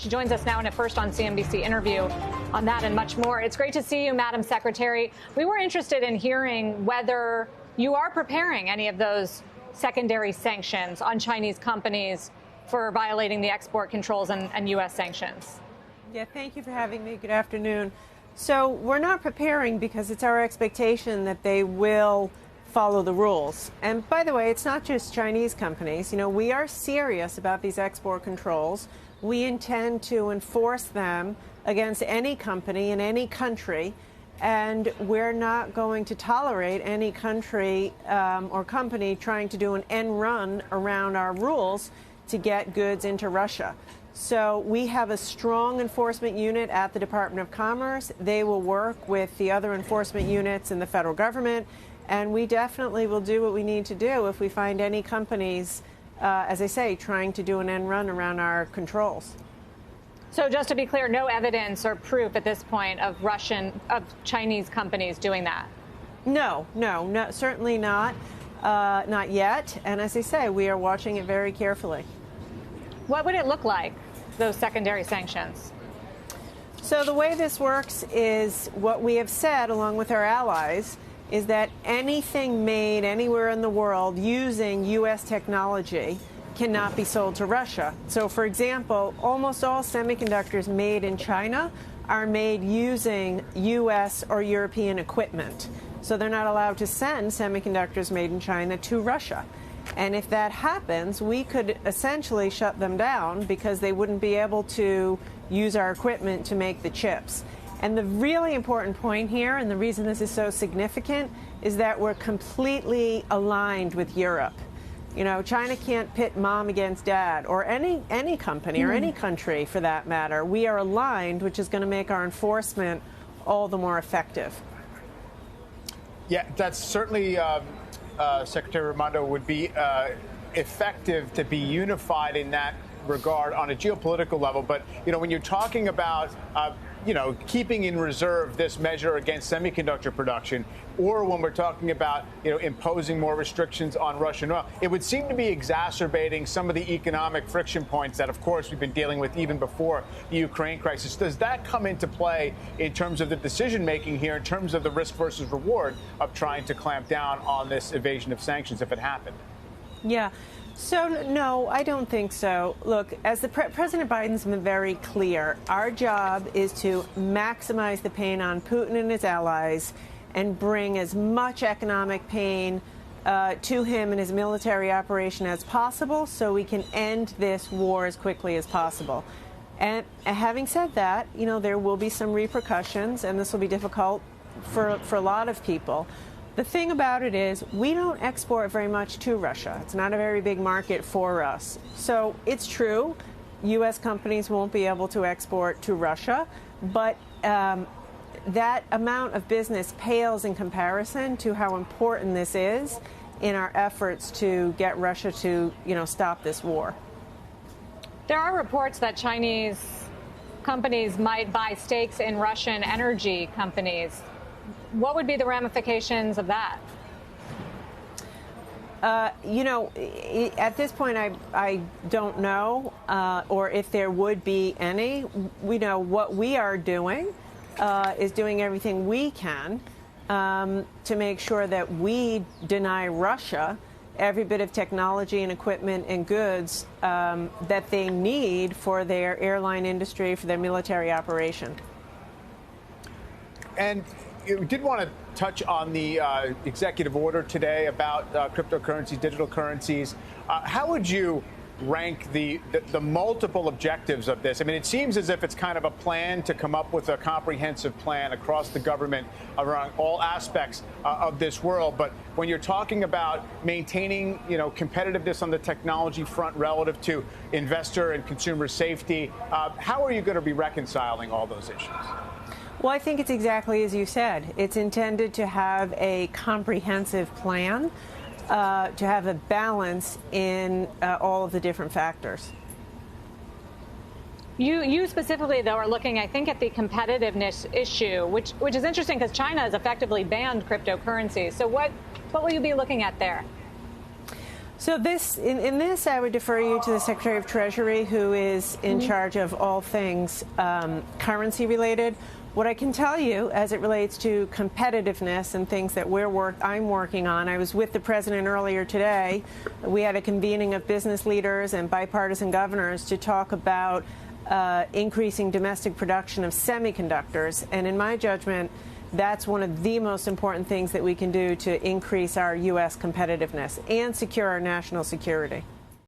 She joins us now in a first on CNBC interview on that and much more. It's great to see you, Madam Secretary. We were interested in hearing whether you are preparing any of those secondary sanctions on Chinese companies for violating the export controls and U.S. sanctions. Yeah, thank you for having me. Good afternoon. So we're not preparing because it's our expectation that they will follow the rules. And by the way, it's not just Chinese companies. You know, we are serious about these export controls. We intend to enforce them against any company in any country. And we're not going to tolerate any country or company trying to do an end run around our rules to get goods into Russia. So we have a strong enforcement unit at the Department of Commerce. They will work with the other enforcement units in the federal government. And we definitely will do what we need to do if we find any companies, as I say, trying to do an end run around our controls. So just to be clear, no evidence or proof at this point of Chinese companies doing that? No, certainly not. Not yet. And as I say, we are watching it very carefully. What would it look like, those secondary sanctions? So the way this works is what we have said, along with our allies, is that anything made anywhere in the world using U.S. technology cannot be sold to Russia. So, for example, almost all semiconductors made in China are made using U.S. or European equipment. So they're not allowed to send semiconductors made in China to Russia. And if that happens, we could essentially shut them down because they wouldn't be able to use our equipment to make the chips. And the really important point here, and the reason this is so significant, is that we're completely aligned with Europe. You know, China can't pit mom against dad, or any company or any country for that matter. We are aligned, which is going to make our enforcement all the more effective. Yeah, that's certainly, Secretary Raimondo, would be effective to be unified in that regard on a geopolitical level. But, you know, when you're talking about, keeping in reserve this measure against semiconductor production, or when we're talking about, imposing more restrictions on Russian oil, it would seem to be exacerbating some of the economic friction points that, of course, we've been dealing with even before the Ukraine crisis. Does that come into play in terms of the decision making here, in terms of the risk versus reward of trying to clamp down on this evasion of sanctions if it happened? Yeah. So, no, I don't think so. Look, as President Biden's been very clear, our job is to maximize the pain on Putin and his allies and bring as much economic pain to him and his military operation as possible so we can end this war as quickly as possible. And having said that, there will be some repercussions, and this will be difficult for a lot of people. The thing about it is we don't export very much to Russia. It's not a very big market for us. So it's true, U.S. companies won't be able to export to Russia, but that amount of business pales in comparison to how important this is in our efforts to get Russia to, stop this war. There are reports that Chinese companies might buy stakes in Russian energy companies. What would be the ramifications of that? At this point, I don't know, or if there would be any. We know what we are doing is doing everything we can to make sure that we deny Russia every bit of technology and equipment and goods that they need for their airline industry, for their military operation. And we did want to touch on the executive order today about cryptocurrencies, digital currencies. How would you rank the multiple objectives of this? I mean, it seems as if it's kind of a plan to come up with a comprehensive plan across the government around all aspects of this world. But when you're talking about maintaining, competitiveness on the technology front relative to investor and consumer safety, how are you going to be reconciling all those issues? Well, I think it's exactly as you said. It's intended to have a comprehensive plan, to have a balance in all of the different factors. You specifically, though, are looking, I think, at the competitiveness issue, which is interesting because China has effectively banned cryptocurrencies. So what will you be looking at there? So in this, I would defer you to the Secretary of Treasury, who is in charge of all things currency related. What I can tell you as it relates to competitiveness and things that I'm working on, I was with the President earlier today. We had a convening of business leaders and bipartisan governors to talk about increasing domestic production of semiconductors. And in my judgment, that's one of the most important things that we can do to increase our U.S. competitiveness and secure our national security.